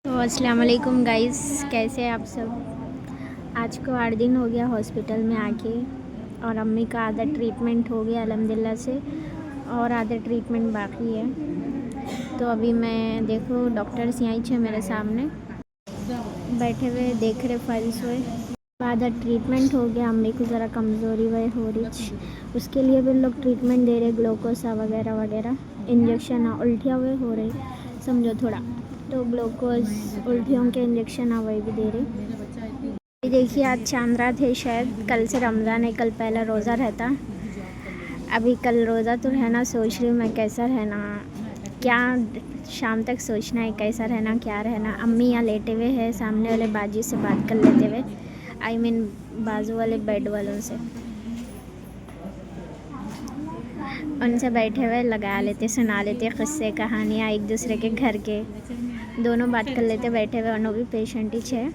तो अस्सलाम वालेकुम गाइस, कैसे हैं आप सब। आज को 8 दिन हो गया हॉस्पिटल में आके और अम्मी का आधा ट्रीटमेंट हो गया अल्हम्दुलिल्लाह से और आधा ट्रीटमेंट बाकी है। तो अभी मैं देखो डॉक्टर्स यहीं छे मेरे सामने बैठे हुए देख रहे फाइल्स हुए। आधा ट्रीटमेंट हो गया, अम्मी को ज़रा कमज़ोरी वह हो रही, उसके लिए भी लोग ट्रीटमेंट दे रहे, ग्लूकोसा वगैरह वगैरह, इंजेक्शन उल्टियाँ हुए हो रही समझो थोड़ा, तो ग्लूकोज उल्टियों के इंजेक्शन वही भी दे रही। देखिए आज चांद रात है, शायद कल से रमज़ान है, कल पहला रोज़ा रहता। अभी कल रोज़ा तो रहना, सोच रही हूँ मैं कैसा रहना, क्या शाम तक सोचना है कैसा रहना क्या रहना। अम्मी यहाँ लेटे हुए हैं, सामने वाले बाजी से बात कर लेते हुए, आई मीन बाजू वाले बेड वालों से, उनसे बैठे हुए लगा लेते, सुना लेते किस्से कहानियाँ एक दूसरे के घर के, दोनों बात कर लेते बैठे हुए। उन्हों भी पेशेंट ही है,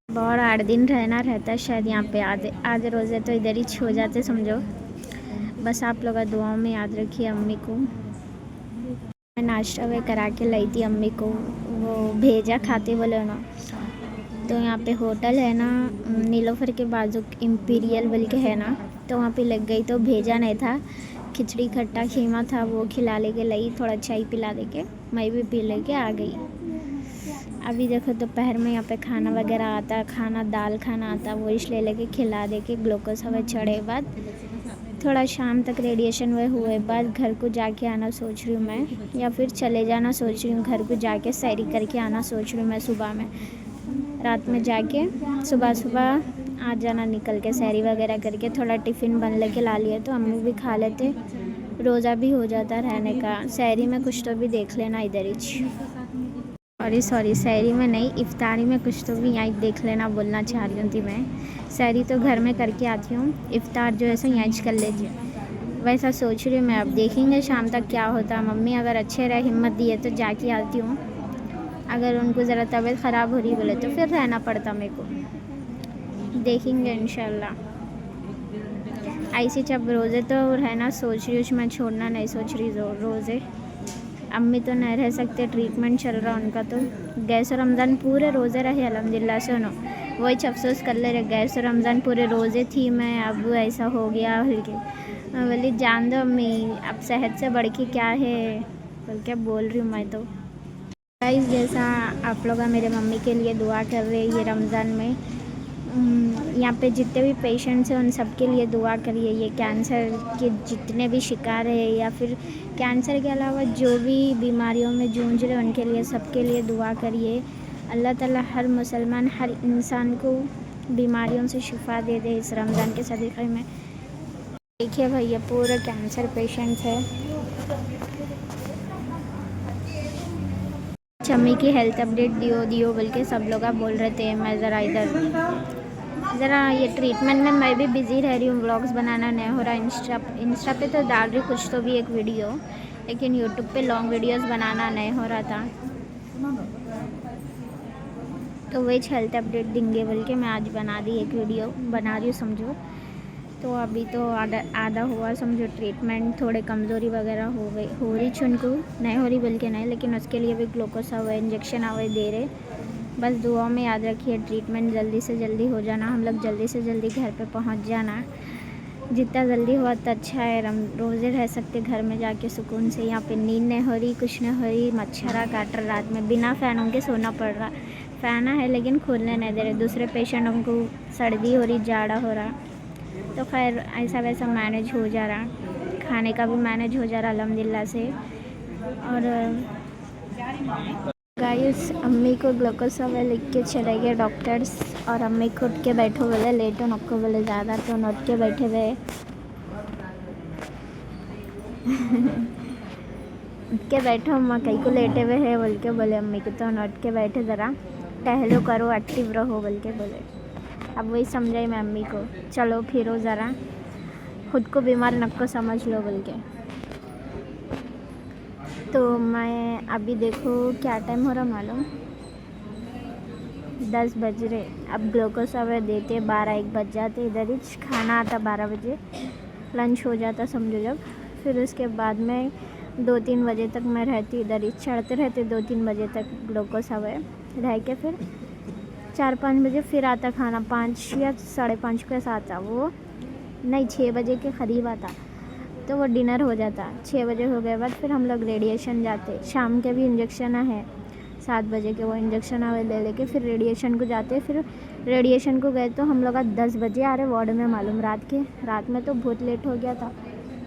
बहुत 8 दिन रहना रहता है शायद यहाँ पे। आधे रोज़े तो इधर ही हो जाते समझो। बस आप लोग दुआओं में याद रखिए अम्मी को। मैं नाश्ता वे करा के लाई थी अम्मी को, वो भेजा खाते बोले ना। तो यहाँ पे होटल है ना नीलोफर के बाजू, इम्पीरियल बोल के है ना, तो वहाँ पे लग गई। तो भेजा नहीं था, खिचड़ी खट्टा खीमा था, वो खिला लेके लाई, थोड़ा चाय पिला दे के मैं भी पी लेके आ गई। अभी देखो दोपहर में यहाँ पे खाना वगैरह आता, खाना दाल खाना आता, वो इसलिए लेके खिला दे के ग्लूकोज हवा चढ़े बाद थोड़ा शाम तक रेडिएशन वे हुए बाद घर को जाके आना सोच रही हूँ मैं, या फिर चले जाना सोच रही हूँ। घर को जाके सैरी करके आना सोच रही हूँ मैं, सुबह में रात में जाके सुबह सुबह आ जाना, निकल के सैरी वगैरह करके थोड़ा टिफ़िन बन लेके ला लिया तो अम्मी भी खा लेते, रोज़ा भी हो जाता रहने का। सैरी में कुछ तो भी देख लेना इधर ही, सॉरी सैरी में नहीं, इफ्तारी में कुछ तो भी यहाँ देख लेना बोलना चाह रही थी मैं। सैरी तो घर में करके आती हूँ, इफ्तार जो है सो यहाँ कर लेती हूँ, वैसा सोच रही हूँ मैं। अब देखेंगे शाम तक क्या होता। मम्मी अगर अच्छे रहे हिम्मत दिए तो जाके आती हूँ, अगर उनको ज़रा तबीयत ख़राब हो रही बोले तो फिर रहना पड़ता मेरे को, देखेंगे इंशाल्लाह। ऐसे जब रोज़े तो रहना सोच रही हूँ मैं, छोड़ना नहीं सोच रही रोज़े। अम्मी तो नहीं रह सकते, ट्रीटमेंट चल रहा उनका, तो गैस रमज़ान पूरे रोज़े रहे अल्हम्दुलिल्लाह से। उन्होंने वही अफसोस कर ले रहे, गैस रमज़ान पूरे रोज़े थी मैं, अब ऐसा हो गया हल्के। मैं बोली जान दो अम्मी, अब सेहत से बढ़ के क्या है बोल के बोल रही हूँ मैं। तो गाइस जैसा आप लोग मेरे मम्मी के लिए दुआ कर रहे हैं ये रमज़ान में, यहाँ पे जितने भी पेशेंट्स हैं उन सब के लिए दुआ करिए। ये कैंसर के जितने भी शिकार है, या फिर कैंसर के अलावा जो भी बीमारियों में जूझ रहे उनके लिए, सबके लिए दुआ करिए। अल्लाह ताला हर मुसलमान हर इंसान को बीमारियों से शिफा दे दे इस रमज़ान के सदक़े में। देखिए भैया पूरे कैंसर पेशेंट्स है। अम्मी की हेल्थ अपडेट दियो बोल के सब लोग बोल रहे थे। मैं ज़रा ये ट्रीटमेंट में मैं भी बिज़ी रह रही हूँ, व्लॉग्स बनाना नहीं हो रहा। इंस्टा पे तो डाल रही कुछ तो भी एक वीडियो, लेकिन यूट्यूब पे लॉन्ग वीडियोस बनाना नहीं हो रहा था, तो वही हेल्थ अपडेट देंगे बोल के मैं आज बना दी, एक वीडियो बना रही हूँ समझो। तो अभी तो आधा हुआ समझो ट्रीटमेंट, थोड़े कमज़ोरी वगैरह हो रही उनको, नहीं हो रही बोल के नहीं, लेकिन उसके लिए भी ग्लूकोस हुआ इंजेक्शन हुए दे रहे। बस दुआओं में याद रखिए ट्रीटमेंट जल्दी से जल्दी हो जाना, हम लोग जल्दी से जल्दी घर पे पहुंच जाना। जितना जल्दी हुआ तो अच्छा है, रोज़े रह सकते घर में जाके सुकून से। यहाँ पे नींद नहीं हो रही, कुछ नहीं हो रही, मच्छरा काट रहा, रात में बिना फ़ैनों के सोना पड़ रहा। फ़ैन है लेकिन खोलने नहीं दे रहे, दूसरे पेशेंटों को सर्दी हो रही, जाड़ा हो रहा। तो खैर ऐसा वैसा मैनेज हो जा रहा, खाने का भी मैनेज हो जा रहा अल्हम्दुलिल्लाह से। और गाइस अम्मी को ग्लूकोज हवा लिख के चले गए डॉक्टर्स, और अम्मी को उठ के बैठो बोले, लेटो नको बोले ज़्यादा, तो उठ के बैठे हुए उठ के बैठो अम्मा कहीं को लेटे हुए है बोल के बोले अम्मी को, तो उठ के बैठे ज़रा टहलो करो एक्टिव रहो बोल के बोले। अब वही समझाई मैं अम्मी को, चलो फिरो ज़रा, खुद को बीमार नको समझ लो बोल के। तो मैं अभी देखो क्या टाइम हो रहा मालूम, 10 बज रहे। अब ग्लूकोज हवा देते 12-1 बज जाते, इधर ही खाना आता 12 बजे, लंच हो जाता समझो जब। फिर उसके बाद में 2-3 बजे तक मैं रहती इधर ही, चढ़ते रहते 2-3 बजे तक ग्लूकोज हवा रह के फिर 4-5 बजे फिर आता खाना, 5 या 5:30 के साथ आता वो, नहीं 6 बजे के करीब आता, तो वो डिनर हो जाता। 6 बजे हो गए बाद फिर हम लोग रेडिएशन जाते, शाम के भी इंजेक्शन है 7 बजे के, वो इंजेक्शन आवे ले लेके फिर रेडिएशन को जाते। फिर रेडिएशन को गए तो हम लोग 10 बजे आ रहे वार्ड में, मालूम रात में तो बहुत लेट हो गया था,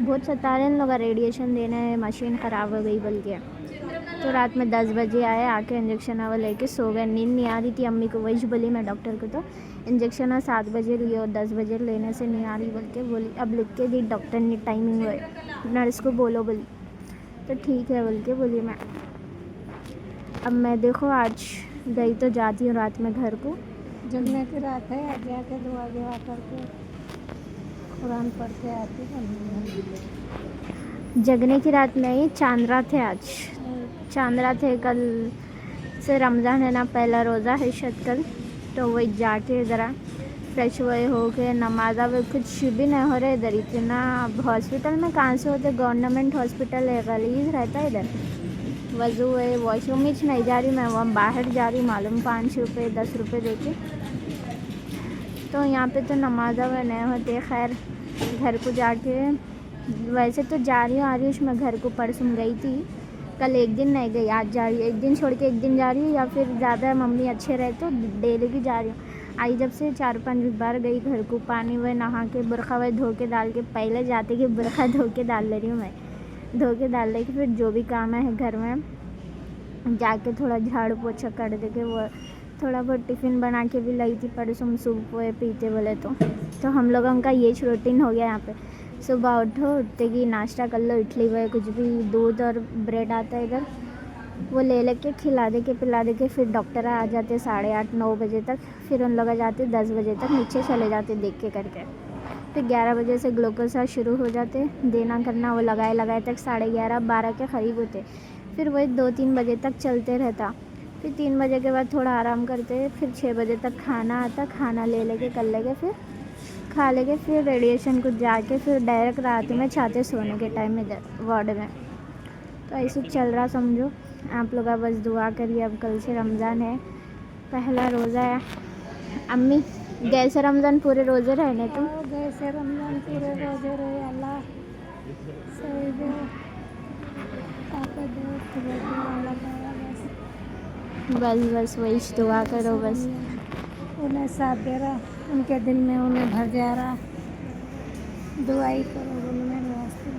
बहुत सता रहे इन लोग, रेडिएशन देने मशीन ख़राब हो गई बोल के। तो रात में 10 बजे आए, आके इंजेक्शन आवा लेके सो गए, नींद नहीं आ रही थी अम्मी को, वही बोली मैं डॉक्टर को, तो इंजेक्शन 7 बजे लिए और 10 बजे लेने से नहीं आ रही बोल के बोली, अब लिख के दी डॉक्टर ने टाइमिंग है, नर्स को बोलो बोली, तो ठीक है बोल के बोली मैं। अब मैं देखो आज गई तो जाती हूँ रात में घर को, जगने की रात है, आज जाके दुआ करके कुरान पढ़ के आती हूँ। जगने की रात नहीं, चांद रात है आज, चांद रात है, कल से रमज़ान है ना, पहला रोज़ा है शायद कल, तो वही जाके ज़रा फ्रेश हुए हो के नमाज, अब कुछ भी नहीं हो रहा इधर इतना। अब हॉस्पिटल में कहाँ से होते, गवर्नमेंट हॉस्पिटल है, गलीज रहता है इधर, वज़ू है, वॉशरूम में नहीं जा रही मैं, वहाँ बाहर जा रही मालूम 5 रुपये 10 रुपये देके, तो यहाँ पे तो नमाज नहीं होते। खैर घर को जाके, वैसे तो जा रही हूँ आयुष, मैं घर को परसों गई थी, कल एक दिन नहीं गई, आज जा रही हूँ, एक दिन छोड़ के एक दिन जा रही हूँ, या फिर ज़्यादा मम्मी अच्छे रहे तो डेली भी जा रही हूँ। आई जब से 4-5 बार गई घर को, पानी वह नहा के बुरखा वह धो के डाल के, पहले जाते कि बुरखा धो के डाल ले रही हूँ मैं, धो के डाल ले के फिर जो भी काम है घर में जाके थोड़ा झाड़ू पोछा कर दे के, वो थोड़ा बहुत टिफ़िन बना के भी लाई थी परसों, सूप वो पीते बोले तो हम लोगों का ये रूटीन हो गया यहाँ पे। सुबह उठते कि नाश्ता कर लो, इडली वह कुछ भी, दूध और ब्रेड आता है इधर, वो ले लेके खिला दे के पिला दे के, फिर डॉक्टर आ जाते 8:30-9 बजे तक, फिर उन लोग आ जाते 10 बजे तक, नीचे चले जाते देख के करके, फिर 11 बजे से ग्लूकोज शुरू हो जाते देना करना, वो लगाए तक 11:30-12 के करीब होते, फिर वही 2-3 बजे तक चलते रहता, फिर 3 बजे के बाद थोड़ा आराम करते, फिर 6 बजे तक खाना आता, खाना ले लेके कर लेके फिर खा लेके फिर रेडिएशन को जाके फिर डायरेक्ट रात में चाहते सोने के टाइम इधर वार्ड में। तो ऐसे चल रहा समझो। आप लोग बस दुआ करिए, अब कल से रमज़ान है, पहला रोज़ा है। अम्मी गए से रमज़ान पूरे रोज़े रहने तो गए से रमज़ान पूरे रोज़े रहे, अल्लाह सही दे, ताकत दे, बस वही दुआ करो, बस उन्हें साथ दे रहा, उनके दिल में उन्हें भर जा रहा, दुआ ही करो मेरे वास्ते,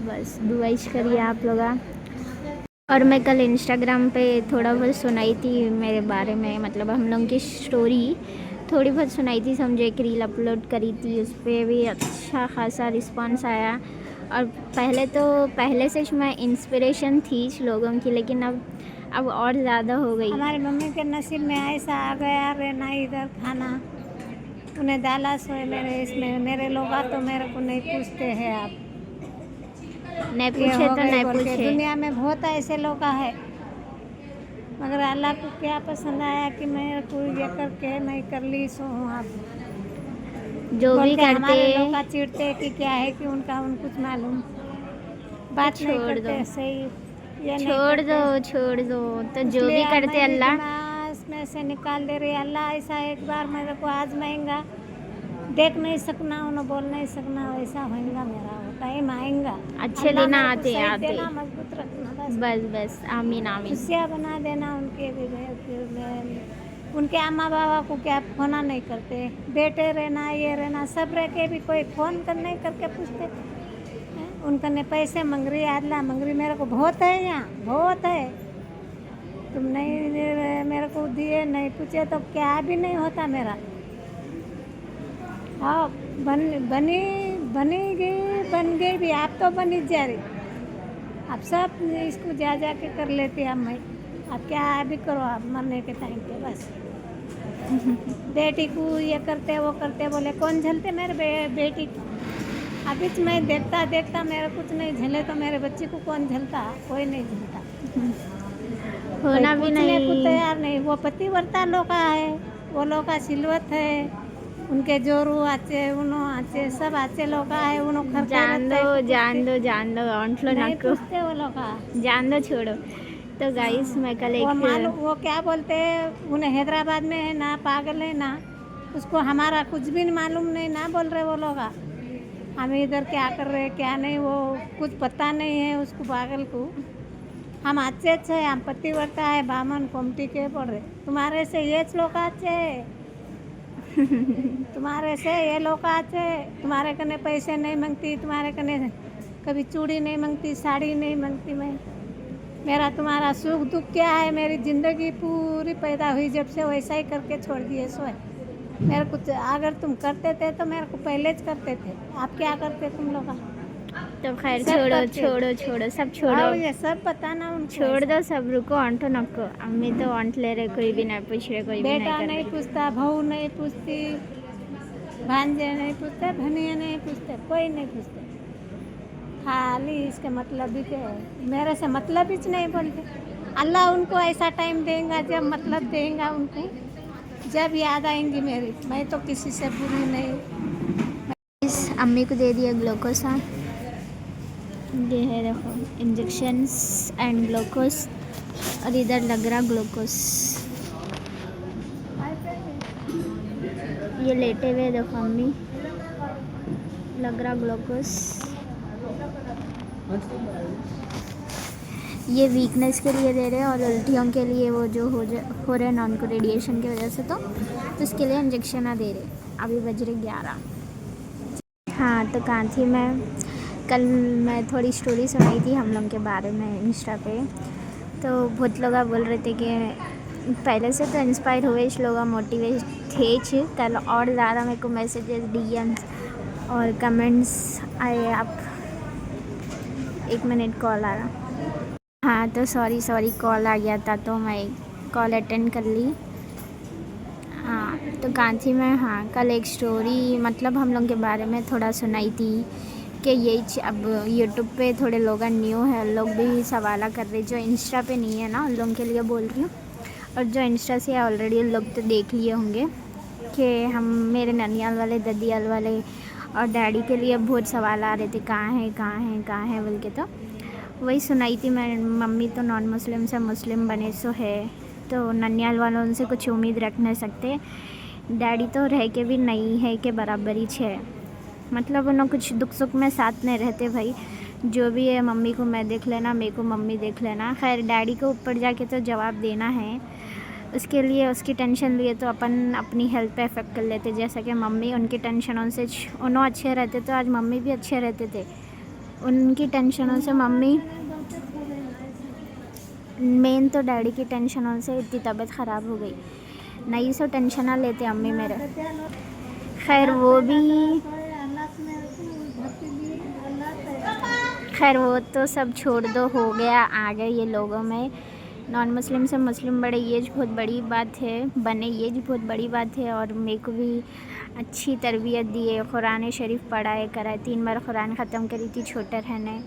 बस दुआ ही करिए आप लोग। और मैं कल इंस्टाग्राम पे थोड़ा बहुत सुनाई थी मेरे बारे में, मतलब हम लोग की स्टोरी थोड़ी बहुत सुनाई थी, समझो एक रील अपलोड करी थी, उस पर भी अच्छा खासा रिस्पांस आया। और पहले से मैं इंस्पिरेशन थी लोगों की, लेकिन अब और ज़्यादा हो गई। हमारी मम्मी के नसीब में ऐसा आ गया, रहना इधर खाना, उन्हें डाला सोए मेरे इसमें, मेरे लोग तो मेरे को नहीं पूछते हैं, आप नहीं पूछे तो नहीं पूछे। दुनिया में बहुत ऐसे लोग है, मगर अल्लाह को क्या पसंद आया कि मेरे को ये करके मैं कर ली सो हूँ। आप जो भी करते हमारे लोग चिढ़ते कि क्या है कि उनका कुछ मालूम बात नहीं करते, सही छोड़ दो तो जो भी करते अल्लाह इसमें से निकाल दे रहे। अल्लाह ऐसा एक बार मेरे को आजमाएंगा, देख नहीं सकना, उन्हें बोल नहीं सकना, वैसा होएगा मेरा, टाइम आएगा, अच्छे दिन आते मजबूत रखना, बस आमीन आमीन, खुशियाँ बना देना। उनके भी उनके अम्मा बाबा को क्या फोन नहीं करते, बेटे रहना ये रहना सब रह के भी कोई फ़ोन कर नहीं करके पूछते। उनका ने पैसे मंग रही, आदला मंग रही, मेरे को बहुत है, यहाँ बहुत है, तुम नहीं मेरे को दिए नहीं पूछे तो क्या भी नहीं होता मेरा। हाँ बन गई भी, आप तो बनी जा रही, आप सब इसको जा के कर लेते हैं। मैं आप क्या भी करो, आप मरने के टाइम पे बस बेटी को ये करते वो करते, बोले कौन झलते मेरे बेटी को। अभी मैं देखता मेरा कुछ नहीं झले तो मेरे बच्चे को कौन झलता, कोई नहीं झलता, होना भी नहीं को तैयार नहीं। वो पतिव्रता लोग का है, वो लोग का सिलवत है, उनके जोरू आचे उनो आचे सब आचे लोग आए उनो घर जान दो ऑंटलो नहीं नको पूछते वो लोग जान दो छोड़ो। तो गाइस मैं कल वो मालूम एक वो क्या बोलते हैं उन्हें हैदराबाद में है ना पागल है ना उसको हमारा कुछ भी मालूम नहीं ना बोल रहे वो लोग हम इधर क्या कर रहे क्या नहीं वो कुछ पता नहीं है उसको पागल को। हम अच्छे अच्छे हम पतिव्रता है बामन कोमटी के पढ़ रहे तुम्हारे से ये लोग अच्छे तुम्हारे से ये लोग अच्छे तुम्हारे कने पैसे नहीं मांगती तुम्हारे कने कभी चूड़ी नहीं मांगती साड़ी नहीं मांगती मैं मेरा तुम्हारा सुख दुख क्या है मेरी ज़िंदगी पूरी पैदा हुई जब से वैसा ही करके छोड़ दिए सो है मेरे को अगर तुम करते थे तो मेरे को पहले ज करते थे आप क्या करते तुम लोग तो खैर सब छोड़ो करते। छोड़ो छोड़ो सब छोड़ो आओ ये सब पता ना उनको छोड़ दो सब रुको ऑंटो नको अम्मी तो ऑंट ले रहे कोई भी नहीं पूछ रहे कोई भी बेटा नहीं नहीं कर पूछता बहू नहीं पूछती भांजे नहीं पूछते भनिया नहीं पूछते कोई नहीं पूछते खाली इसके मतलब ही के मेरे से मतलब ही नहीं बोलते अल्लाह उनको ऐसा टाइम देगा जब मतलब देगा उनको जब याद आएंगी मेरी मैं तो किसी से बुरी नहीं। इस अम्मी को दे दिया ग्लूकोस हाँ ये है देखो इंजेक्शंस एंड ग्लूकोस और इधर लग रहा ग्लूकोस ये लेटे हुए देखो अम्मी लग रहा ग्लूकोस ये वीकनेस के लिए दे रहे हैं और उल्टियों के लिए वो जो हो रहे हैं ना उनको रेडिएशन की वजह से तो इसके लिए इंजेक्शन ना दे रहे। अभी बज रहे 11। हाँ तो कहाँ थी मैं कल मैं थोड़ी स्टोरी सुनाई थी हम लोग के बारे में इंस्टा पे तो बहुत लोग बोल रहे थे कि पहले से तो इंस्पायर हुए इस लोग मोटिवेट थे कल और ज़्यादा मेरे को मैसेजेस डीएम्स और कमेंट्स आए। आप 1 मिनट कॉल आ रहा हाँ तो सॉरी कॉल आ गया था तो मैं कॉल अटेंड कर ली। हाँ तो कहाँ थी मैं हाँ कल एक स्टोरी मतलब हम लोग के बारे में थोड़ा सुनाई थी कि यही अब यूट्यूब पे थोड़े लोग न्यू है लोग भी सवाल कर रहे जो इंस्टा पे नहीं है ना उन लोगों के लिए बोल रही हूँ और जो इंस्टा से ऑलरेडी लोग तो देख लिए होंगे कि हम मेरे ननियाल वाले ददियाल वाले और डैडी के लिए बहुत सवाल आ रहे थे कहाँ है बोल के तो वही सुनाई थी मैं। मम्मी तो नॉन मुस्लिम से मुस्लिम बने सो है तो ननियाल वालों उनसे कुछ उम्मीद रख नहीं सकते डैडी तो रह के भी नहीं है के बराबरी है मतलब उन्होंने कुछ दुख सुख में साथ नहीं रहते भाई जो भी है मम्मी को मैं देख लेना मेरे को मम्मी देख लेना। खैर डैडी को ऊपर जाके तो जवाब देना है उसके लिए उसकी टेंशन लिए तो अपन अपनी हेल्थ पे इफ़ेक्ट कर लेते जैसा कि मम्मी उनकी टेंशनों से उन्होंने अच्छे रहते तो आज मम्मी भी अच्छे रहते थे उनकी टेंशनों से मम्मी मेन तो डैडी की टेंशनों से इतनी तबीयत ख़राब हो गई नहीं सो टेंशन ना लेते अम्मी मेरे। खैर वो तो सब छोड़ दो हो गया आ गए ये लोगों में नॉन मुस्लिम से मुस्लिम बड़े ये बहुत बड़ी बात है बने ये बहुत बड़ी बात है और मेरे को भी अच्छी तरबियत दी है कुरान शरीफ पढ़ाए कराए 3 बार कुरान ख़त्म करी थी छोटे रहने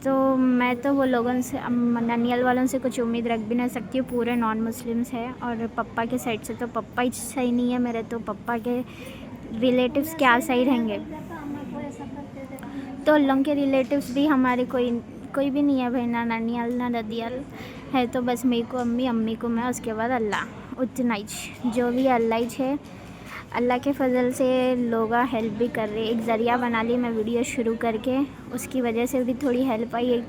तो मैं तो वो लोगों से ननियाल वालों से कुछ उम्मीद रख भी नहीं सकती हूँ पूरे नॉन मुस्लिम्स है और पप्पा के साइड से तो पप्पा ही सही नहीं है मेरे तो पप्पा के रिलेटिव्स क्या सही रहेंगे तो उन लोगों के रिलेटिव्स भी हमारे कोई भी नहीं है भाई ना ननियाल ना ददियाल है तो बस मेरे को अम्मी को मैं उसके बाद अल्लाह उतना ही जो भी अल्लाह ही है अल्लाह के फजल से लोग हेल्प भी कर रहे एक ज़रिया बना ली मैं वीडियो शुरू करके उसकी वजह से भी थोड़ी हेल्प आई। एक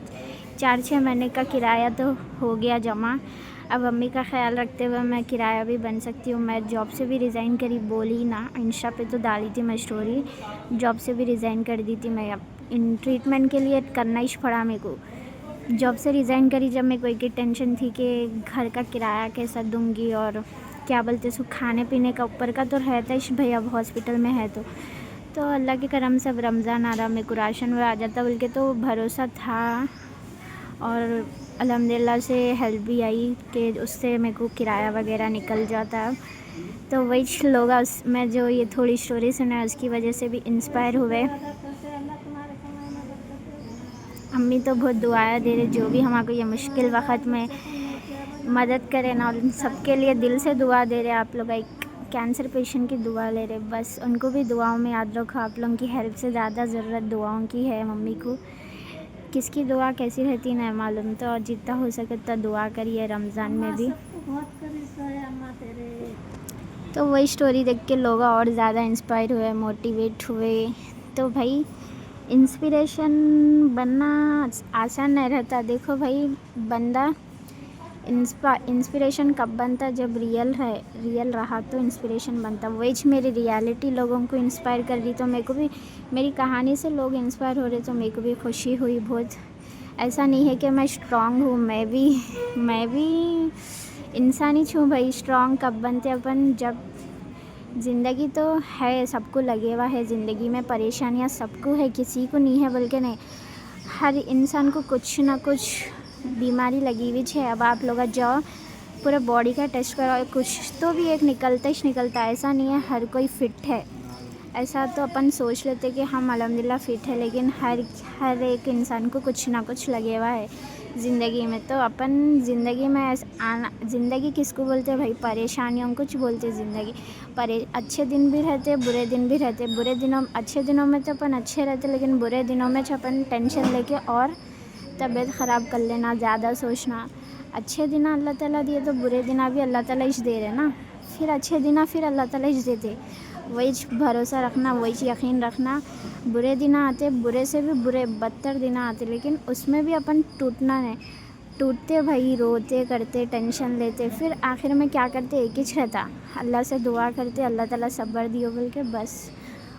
4-6 महीने का किराया तो हो गया जमा अब अम्मी का ख्याल रखते हुए मैं किराया भी बन सकती हूँ। मैं जॉब से भी रिज़ाइन करी बोली ना इंस्टा पे तो डाली थी मैं स्टोरी जॉब से भी रिज़ाइन कर दी थी मैं अब इन ट्रीटमेंट के लिए करना ही पड़ा मेरे को जॉब से रिज़ाइन करी जब मेरे को एक टेंशन थी कि घर का किराया कैसा दूँगी और क्या बोलते सो खाने पीने का ऊपर का तो रहता ही भाई अब हॉस्पिटल में है तो अल्लाह के करम सब रमज़ान आ रहा मेरे को राशन में आ जाता बोल के तो भरोसा था और अल्हम्दुलिल्लाह से हेल्प भी आई कि उससे मेरे को किराया वगैरह निकल जाता। तो वही लोग मैं जो ये थोड़ी स्टोरी सुना उसकी वजह से भी इंस्पायर हुए। अम्मी तो बहुत दुआएं दे रहे जो भी हमारे ये मुश्किल वक्त में मदद करें ना उन सबके लिए दिल से दुआ दे रहे आप लोग एक कैंसर पेशेंट की दुआ ले रहे, बस उनको भी दुआओं में याद रखो। आप लोगों की हेल्प से ज़्यादा ज़रूरत दुआओं की है मम्मी को। किसकी दुआ कैसी रहती नहीं मालूम, तो जितना हो सके उतना दुआ करिए रमज़ान में भी। बहुत करीब है अम्मा तेरे। तो वही स्टोरी देख के लोग और ज़्यादा इंस्पायर हुए, मोटिवेट हुए। तो भाई इंस्पिरेशन बनना आसान नहीं रहता। देखो भाई, बंदा इंस्पिरेशन कब बनता, जब रियल रहा तो इंस्पिरेशन बनता। वही मेरी रियलिटी लोगों को इंस्पायर कर रही, तो मेरे को भी मेरी कहानी से लोग इंस्पायर हो रहे, तो मेरे को भी खुशी हुई बहुत। ऐसा नहीं है कि मैं स्ट्रांग हूँ, मैं भी इंसान ही छूँ भाई। स्ट्रांग कब बनते अपन, जब ज़िंदगी तो है, सबको लगे हुआ है ज़िंदगी में, परेशानियाँ सबको है, किसी को नहीं है बल्कि नहीं, हर इंसान को कुछ ना कुछ बीमारी लगी हुई है। अब आप लोग जाओ पूरा बॉडी का टेस्ट कराओ, कुछ तो भी एक निकलता ही निकलता है। ऐसा नहीं है हर कोई फिट है। ऐसा तो अपन सोच लेते कि हम अल्हम्दुलिल्लाह फिट है, लेकिन हर एक इंसान को कुछ ना कुछ लगे हुआ है ज़िंदगी में। तो अपन ज़िंदगी में आना, ज़िंदगी किसको बोलते हैं भाई, परेशानियों कुछ बोलते हैं ज़िंदगी। अच्छे दिन भी रहते, बुरे दिन भी रहते। अच्छे दिनों में तो अपन अच्छे रहते, लेकिन बुरे दिनों में तो अपन टेंशन लेके और तबीयत ख़राब कर लेना, ज़्यादा सोचना। अच्छे दिन अल्लाह ताला दिए तो बुरे दिन भी अल्लाह ताला ही दे रहे ना, फिर अच्छे दिन फिर अल्लाह ताला ही देते। वही भरोसा रखना, वही यकीन रखना। बुरे दिन आते, बुरे से भी बुरे बदतर दिन आते, लेकिन उसमें भी अपन टूटना नहीं। टूटते भाई, रोते करते, टेंशन लेते, फिर आखिर में क्या करते, एक ही रहता, अल्लाह से दुआ करते अल्लाह ताला सब्र दियो बोल के, बस।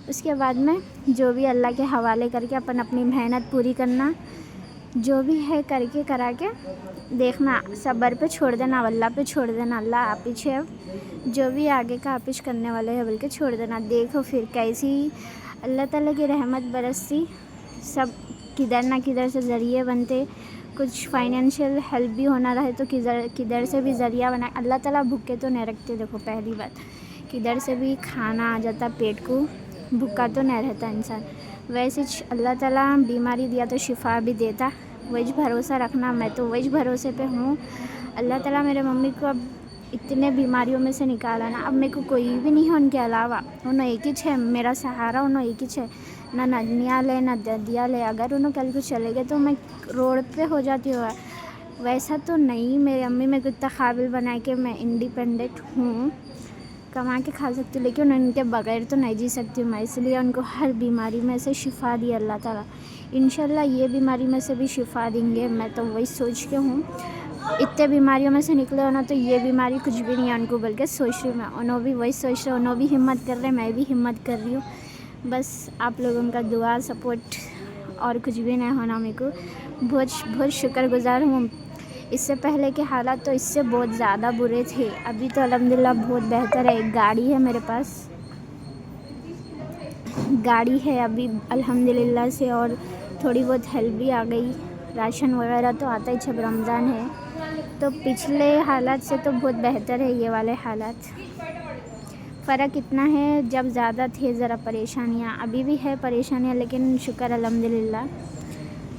उसके बाद में जो भी अल्लाह के हवाले करके अपन अपनी मेहनत पूरी करना, जो भी है करके करा के देखना, सब्र पे छोड़ देना, अल्लाह पे छोड़ देना। अल्लाह आप पीछे अब जो भी आगे का आपिश करने वाले हैं बोल के छोड़ देना। देखो फिर कैसी अल्लाह ताला की रहमत बरसती, सब किधर ना किधर से ज़रिए बनते। कुछ फाइनेंशियल हेल्प भी होना रहे तो किधर से भी ज़रिया बना। अल्लाह ताला भूखे तो नहीं रखते, देखो पहली बात, किधर से भी खाना आ जाता, पेट को भूखा तो नहीं रहता इंसान। वैसे अल्लाह ताला बीमारी दिया तो शिफा भी देता, वही भरोसा रखना। मैं तो वही भरोसे पे हूँ। अल्लाह ताला मेरे मम्मी को अब इतने बीमारियों में से निकाला ना, अब मेरे को कोई भी नहीं है उनके अलावा। उन्होंने एक ही है मेरा सहारा, उन्होंने एक ही है, ना ननियाल है ना ददियाल है। अगर उन्होंने कल को चले गए तो मैं रोड पे हो जाती हूँ। वैसा तो नहीं, मेरी अम्मी मेरे को इतना काबिल बनाए कि मैं इंडिपेंडेंट हूँ, कमा के खा सकती हूँ, लेकिन उनके बगैर तो नहीं जी सकती हूँ मैं। इसलिए उनको हर बीमारी में से शिफा दी अल्लाह ताला। इंशाल्लाह ये बीमारी में से भी शिफा देंगे, मैं तो वही सोच के हूँ। इतने बीमारियों में से निकले हो ना, तो ये बीमारी कुछ भी नहीं है उनको बोल के सोच रही हूँ मैं। उन्होंने भी वही सोच रहे, उन्होंने भी हिम्मत कर रहे, मैं भी हिम्मत कर रही हूँ। बस आप लोगों का दुआ सपोर्ट और कुछ भी नहीं होना। मेरे को बहुत शुक्रगुजार हूँ। इससे पहले के हालात तो इससे बहुत ज़्यादा बुरे थे, अभी तो अल्हम्दुलिल्लाह बहुत बेहतर है। एक गाड़ी है मेरे पास, गाड़ी है अभी अल्हम्दुलिल्लाह से, और थोड़ी बहुत हेल्प भी आ गई। राशन वगैरह तो आता ही, जब रमज़ान है तो पिछले हालात से तो बहुत बेहतर है ये वाले हालात। फ़र्क इतना है, जब ज़्यादा थे ज़रा परेशानियाँ, अभी भी है परेशानियाँ, लेकिन शुक्र अल्हम्दुलिल्लाह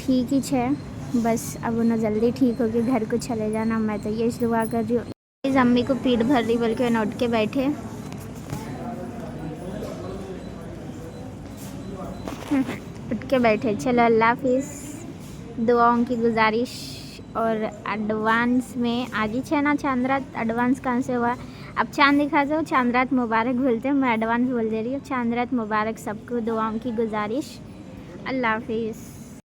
ठीक ही है। बस अब उन्हें जल्दी ठीक होके घर को चले जाना, मैं तो ये दुआ कर रही हूँ। इस अम्मी को पीठ भर रही बोल के उठ के बैठे। उठ के बैठे, चलो अल्लाह हाफिज़। दुआओं की गुजारिश, और एडवांस में आज ही है ना चांद रात, एडवांस कहाँ से हुआ। अब चांद दिखा दो, चांद रात मुबारक बोलते हैं, मैं एडवांस बोल दे रही हूँ। चांद रात मुबारक सबको, दुआओं की गुजारिश। अल्लाह हाफिज़।